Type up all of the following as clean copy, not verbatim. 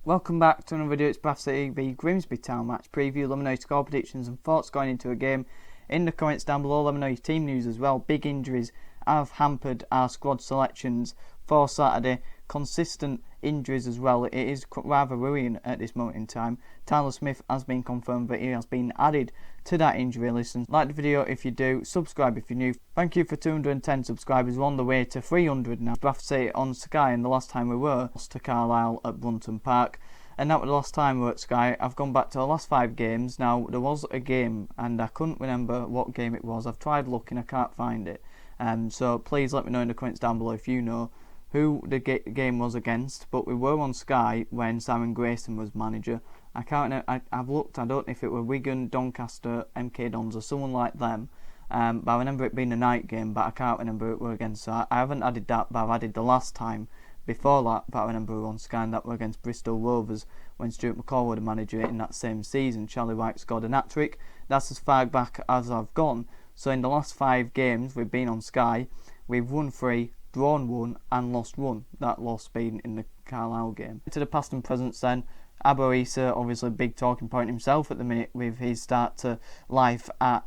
Welcome back to another video. It's Bradford v Grimsby Town match preview. Let me know your score predictions and thoughts going into a game in the comments down below. Let me know your team news as well. Big injuries have hampered our squad selections for Saturday. Consistent injuries as well. It is rather worrying at this moment in time. Tyler Smith has been confirmed that he has been added to that injury list. And like the video if you do, subscribe if you're new. Thank you for 210 subscribers. We're on the way to 300 now. Bradford on Sky, and the last time we were lost to Carlisle at Brunton Park. And that was the last time we were at Sky. I've gone back to the last 5 games. Now, there was a game, and I couldn't remember what game it was. I've tried looking, I can't find it. So please let me know in the comments down below if you know who the game was against. But we were on Sky when Simon Grayson was manager. I've looked, I don't know if it were Wigan, Doncaster, MK Dons or someone like them. But I remember it being a night game, but I can't remember who it were against. So I haven't added that, but I've added the last time before that, but I remember we were on Sky, and that were against Bristol Rovers when Stuart McCall was the manager in that same season. Charlie White scored an hat-trick. That's as far back as I've gone. So in the last 5 games we've been on Sky, we've won 3, drawn 1 and lost 1. That loss being in the Carlisle game. To the past and present then, Abo Issa, obviously a big talking point himself at the minute with his start to life at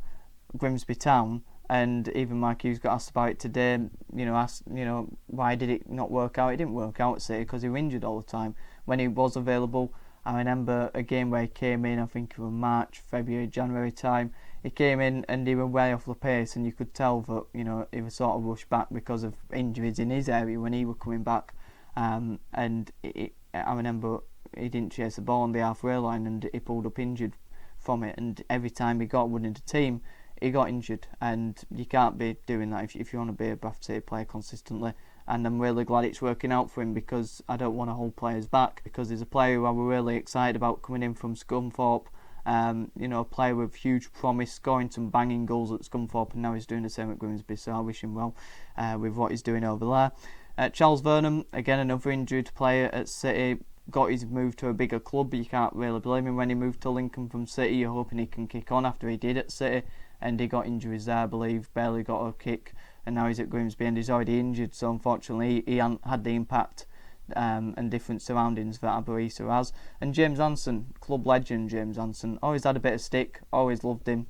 Grimsby Town. And even Mike Hughes got asked about it today. Asked, why did it not work out? It didn't work out at City because he was injured all the time. When he was available, I remember a game where he came in, I think it was March, February, January time. He came in and he was way off the pace, and you could tell that he was sort of rushed back because of injuries in his area when he was coming back. I remember he didn't chase the ball on the halfway line, and he pulled up injured from it. And every time he got one in the team, he got injured, and you can't be doing that if you want to be a Bradford City player consistently. And I'm really glad it's working out for him, because I don't want to hold players back, because he's a player who I were really excited about coming in from Scunthorpe. A player with huge promise, scoring some banging goals at Scunthorpe, and now he's doing the same at Grimsby, so I wish him well with what he's doing over there. Charles Vernon, again another injured player at City, got his move to a bigger club, but you can't really blame him when he moved to Lincoln from City. You're hoping he can kick on after he did at City, and he got injuries there, I believe, barely got a kick, and now he's at Grimsby and he's already injured, so unfortunately he hasn't had the impact and different surroundings that Abo Issa has. And James Hansen, club legend James Hansen, always had a bit of stick, always loved him.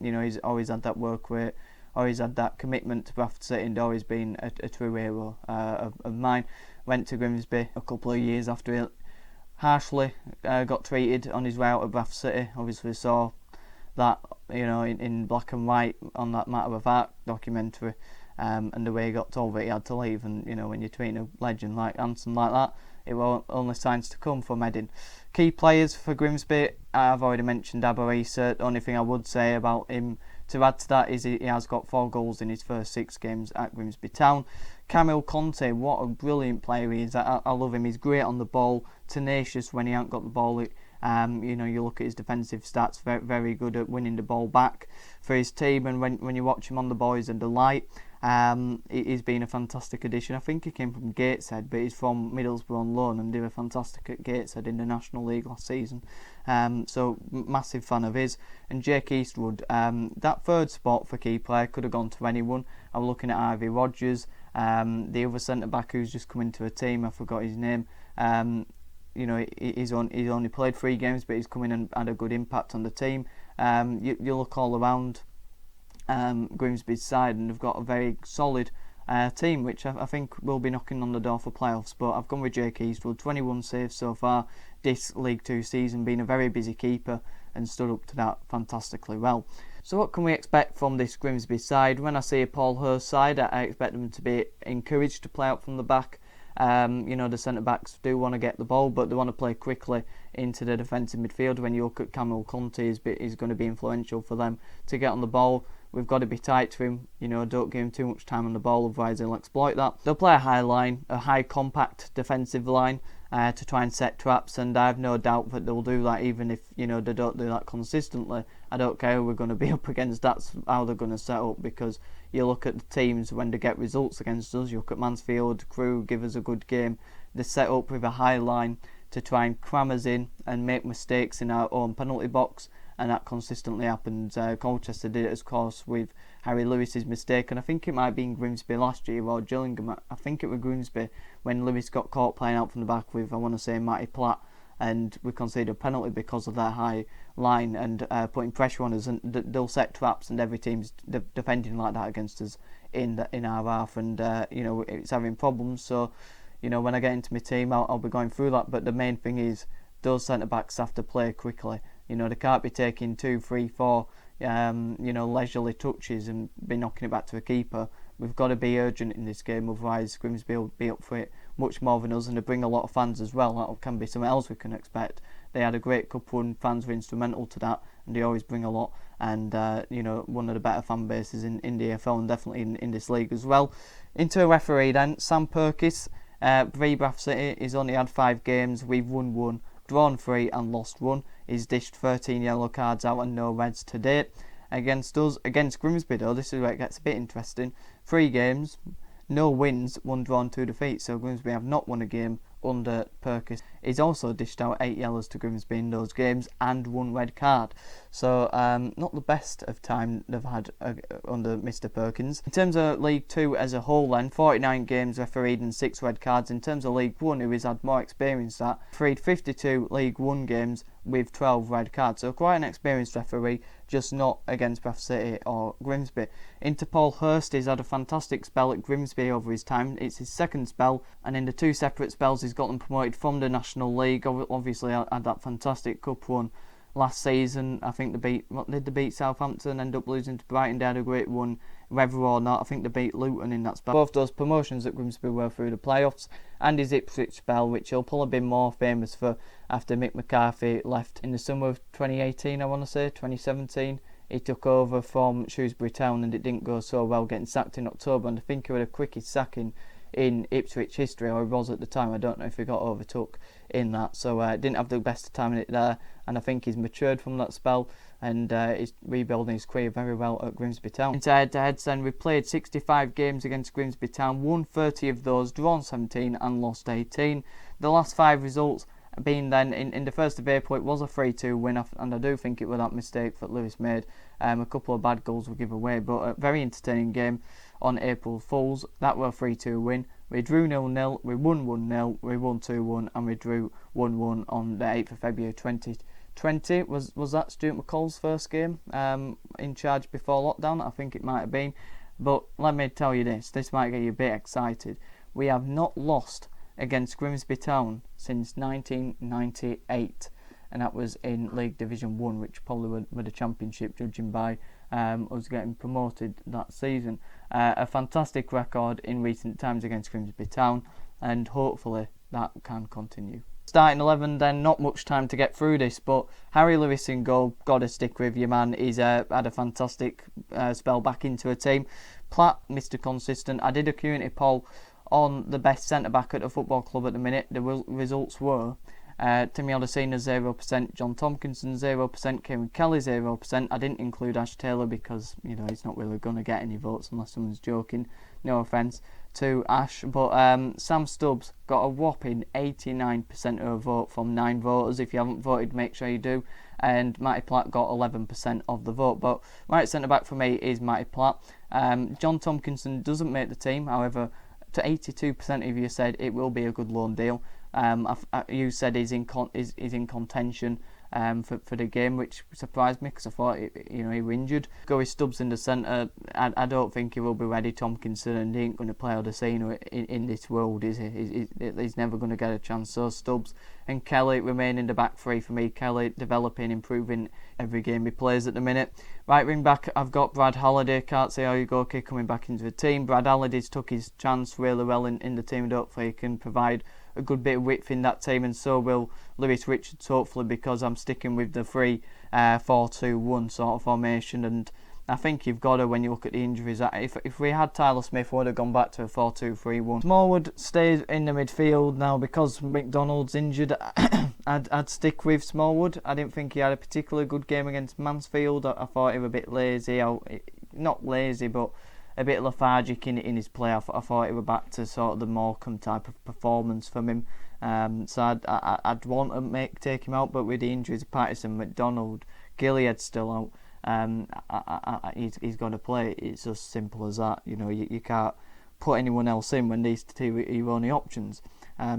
He's always had that work rate, always had that commitment to Bradford City, and always been a true hero of mine. Went to Grimsby a couple of years after he harshly got treated on his way out of Bradford City. Obviously saw that in black and white on that Matter of Art documentary, and the way he got told that he had to leave. And when you're treating a legend like Hansen like that, it was only signs to come from Edding. Key players for Grimsby, I've already mentioned Abo Issa. The only thing I would say about him to add to that is he has got 4 goals in his first 6 games at Grimsby Town. Camille Conte, what a brilliant player he is. I love him. He's great on the ball, tenacious when he hasn't got the ball. You look at his defensive stats, very, very good at winning the ball back for his team, and when you watch him on the ball, he's a delight. He's been a fantastic addition. I think he came from Gateshead, but he's from Middlesbrough on loan and did a fantastic at Gateshead in the National League last season. So massive fan of his. And Jake Eastwood, that third spot for key player could have gone to anyone. I'm looking at Ivy Rogers, the other centre back who's just come into a team. I forgot his name. He's only played 3 games, but he's come in and had a good impact on the team. You look all around Grimsby's side, and they've got a very solid team, which I think will be knocking on the door for playoffs. But I've gone with Jake Eastwood, 21 saves so far this League 2 season, being a very busy keeper and stood up to that fantastically well. So what can we expect from this Grimsby side? When I see a Paul Hurst side, I expect them to be encouraged to play out from the back. The centre-backs do want to get the ball, but they want to play quickly into the defensive midfield. When you look at Camille Conte, is going to be influential for them to get on the ball. We've got to be tight to him, don't give him too much time on the ball, otherwise he'll exploit that. They'll play a high line, a high compact defensive line to try and set traps, and I have no doubt that they'll do that, even if they don't do that consistently. I don't care who we're going to be up against, that's how they're going to set up, because you look at the teams when they get results against us, you look at Mansfield, Crewe give us a good game, they set up with a high line to try and cram us in and make mistakes in our own penalty box, and that consistently happens. Colchester did it, of course, with Harry Lewis's mistake, and I think it might be in Grimsby last year, or Gillingham. I think it was Grimsby when Lewis got caught playing out from the back with, I want to say, Matty Platt, and we conceded a penalty because of their high line and putting pressure on us, and they'll set traps, and every team's defending like that against us in our half, and it's having problems. So when I get into my team, I'll be going through that. But the main thing is those centre backs have to play quickly. They can't be taking 2, 3, 4 leisurely touches and be knocking it back to a keeper. We've got to be urgent in this game, otherwise Grimsby will be up for it much more than us, and they bring a lot of fans as well. That can be something else we can expect. They had a great cup run, fans were instrumental to that, and they always bring a lot, and one of the better fan bases in the AFL, and definitely in this league as well. Into a referee then, Sam Perkis, Bradford City, he's only had 5 games, we've won 1, drawn 3 and lost 1. He's dished 13 yellow cards out and no reds to date. Against us, against Grimsby though, this is where it gets a bit interesting. 3 games, no wins, 1 drawn, 2 defeats. So Grimsby have not won a game under Perkis. He's also dished out 8 yellows to Grimsby in those games and 1 red card. So not the best of time they've had under Mr Perkins. In terms of League 2 as a whole then, 49 games refereed and 6 red cards. In terms of League 1, who has had more experience at, refereed 52 League 1 games with 12 red cards. So quite an experienced referee, just not against Bradford City or Grimsby. Into Paul Hurst, he's had a fantastic spell at Grimsby over his time. It's his second spell, and in the 2 separate spells he's got them promoted from the National League. Obviously had that fantastic cup run last season. I think they beat Southampton, end up losing to Brighton. They had a great one, whether or not. I think they beat Luton in that spell. Both those promotions at Grimsby were through the playoffs, and his Ipswich spell, which he'll probably be more famous for after Mick McCarthy left in the summer of 2018, I want to say, 2017. He took over from Shrewsbury Town and it didn't go so well, getting sacked in October, and I think he was the quickest sacking in Ipswich history, or he was at the time. I don't know if he got overtook in that, so didn't have the best time in it there, and I think he's matured from that spell, and he's rebuilding his career very well at Grimsby Town. Into head-to-heads then, we played 65 games against Grimsby Town, won 30 of those, drawn 17 and lost 18. The last 5 results being then in the 1st of April, it was a 3-2 win, and I do think it was that mistake that Lewis made. A couple of bad goals were given away, but a very entertaining game on April Fools. That were a 3-2 win. We drew 0-0, we won 1-0, we won 2-1, and we drew 1-1 on the 8th of February 2020. Was that Stuart McCall's first game in charge before lockdown? I think it might have been. But let me tell you this might get you a bit excited. We have not lost against Grimsby Town since 1998, and that was in League Division 1, which probably were the championship, judging by us getting promoted that season. A fantastic record in recent times against Grimsby Town, and hopefully that can continue. Starting 11 then, not much time to get through this, but Harry Lewis in goal, got to stick with you, man. He's had a fantastic spell back into a team. Platt, Mr Consistent. I did a community poll on the best centre-back at the football club at the minute. The results were Timmy Odesina 0%, John Tompkinson 0%, Kieran Kelly 0%. I didn't include Ash Taylor because he's not really going to get any votes unless someone's joking. No offence to Ash, but Sam Stubbs got a whopping 89% of a vote from 9 voters. If you haven't voted, make sure you do. And Matty Platt got 11% of the vote. But right centre-back for me is Matty Platt. John Tompkinson doesn't make the team, however, to 82% of you said it will be a good loan deal. You said he's in contention for the game, which surprised me because I thought he was injured. Go with Stubbs in the centre. I don't think he will be ready. Tompkinson, and he ain't going to play Odesina in this world, is he? He's never going to get a chance. So Stubbs and Kelly remain in the back 3 for me. Kelly developing, improving every game he plays at the minute. Right wing back, I've got Brad Halliday. Can't say how you go, okay, coming back into the team. Brad Halliday's took his chance really well in the team, and hopefully he can provide a good bit of width in that team, and so will Lewis Richards, hopefully, because I'm sticking with the 3-4-2-1 sort of formation, and I think you've got to, when you look at the injuries, if we had Tyler Smith, we would have gone back to a 4-2-3-1. Smallwood stays in the midfield now because McDonald's injured. I'd stick with Smallwood. I didn't think he had a particularly good game against Mansfield. I thought he was a bit lazy, not lazy, but a bit lethargic in his play. I thought he was back to sort of the Morecambe type of performance from him. So I'd want to take him out, but with the injuries of Patterson, McDonald, Gilead's still out. He's got to play. It's as simple as that. You can't put anyone else in when these two are your only options.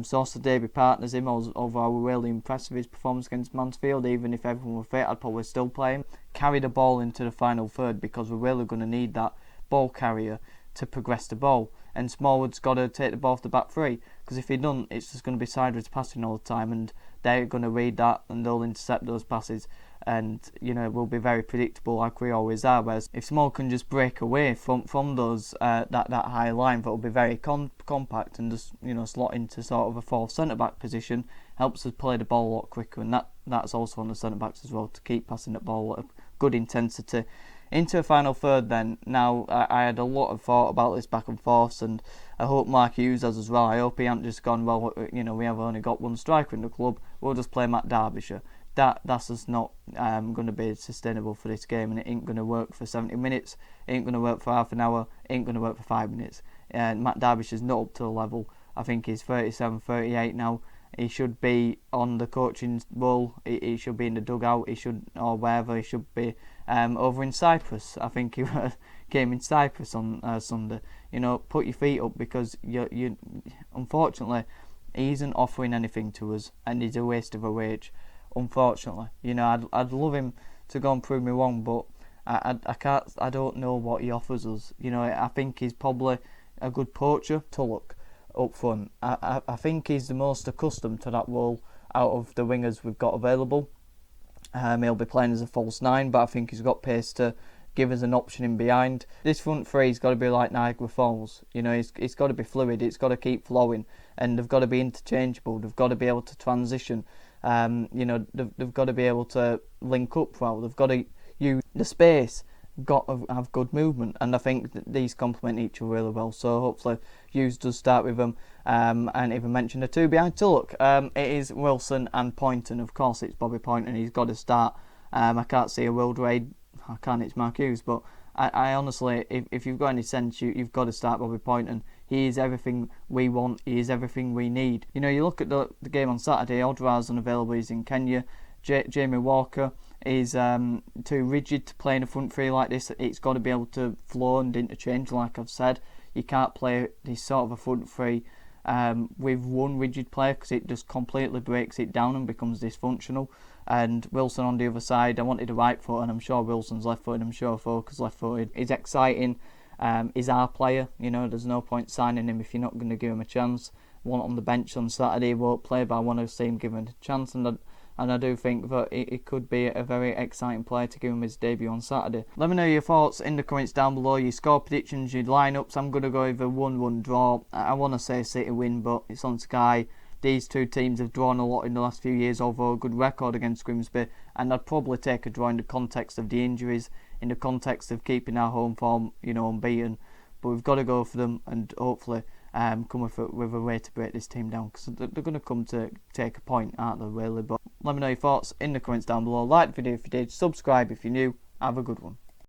Source of Derby partners him, although I was really impressed with his performance against Mansfield. Even if everyone were fit, I'd probably still play him. Carry the ball into the final third, because we're really going to need that ball carrier to progress the ball. And Smallwood's got to take the ball off the back three, because if he doesn't, it's just going to be sideways passing all the time, and they're going to read that and they'll intercept those passes, and it will be very predictable like we always are. Whereas if Small can just break away from those that high line, that will be very compact, and just slot into sort of a fourth centre back position, helps us play the ball a lot quicker, and that's also on the centre backs as well, to keep passing the ball at a good intensity. Into a final third then. Now, I had a lot of thought about this back and forth, and I hope Mark Hughes has as well. I hope he hasn't just gone, well, we have only got one striker in the club, we'll just play Matt Derbyshire. That's just not going to be sustainable for this game, and it ain't going to work for 70 minutes, it ain't going to work for half an hour, it ain't going to work for 5 minutes. And Matt Derbyshire's not up to the level. I think he's 37, 38 now. He should be on the coaching role. He should be in the dugout. He should, or wherever he should be, over in Cyprus. I think he came in Cyprus on Sunday. Put your feet up, because you unfortunately he isn't offering anything to us, and he's a waste of a wage. Unfortunately, I'd love him to go and prove me wrong, but I can't. I don't know what he offers us. I think he's probably a good poacher to look up front. I think he's the most accustomed to that role out of the wingers we've got available. He'll be playing as a false nine, but I think he's got pace to give us an option in behind. This front three's got to be like Niagara Falls. It's got to be fluid, it's got to keep flowing, and they've got to be interchangeable. They've got to be able to transition. They've got to be able to link up well. They've got to use the space, got to have good movement, and I think that these complement each other really well. So hopefully Hughes does start with them, and even mention the two behind Tulloch. It is Wilson and Poynton. Of course it's Bobby Poynton, he's got to start. I can't see a world raid. I can't, it's Mark Hughes, but I honestly, if you've got any sense, you've got to start Bobby Poynton. He is everything we want, he is everything we need. You look at the game on Saturday, Odraz unavailable, he's in Kenya. Jamie Walker is too rigid to play in a front three like this. It's got to be able to flow and interchange, like I've said. You can't play this sort of a front three with one rigid player, because it just completely breaks it down and becomes dysfunctional. And Wilson on the other side, I wanted a right foot, and I'm sure Wilson's left footed, I'm sure Foker's left footed. He's exciting, he's our player, there's no point signing him if you're not going to give him a chance. One on the bench on Saturday won't play, but I want to see him given a chance, and I do think that it could be a very exciting player to give him his debut on Saturday. Let me know your thoughts in the comments down below, your score predictions, your lineups. I'm going to go with a 1-1 draw. I want to say City win, but it's on Sky. These two teams have drawn a lot in the last few years, although a good record against Grimsby, and I'd probably take a draw in the context of the injuries, in the context of keeping our home form, unbeaten. But we've got to go for them, and hopefully come with a way to break this team down, because they're going to come to take a point, aren't they, really? But let me know your thoughts in the comments down below. Like the video if you did, subscribe if you're new. Have a good one.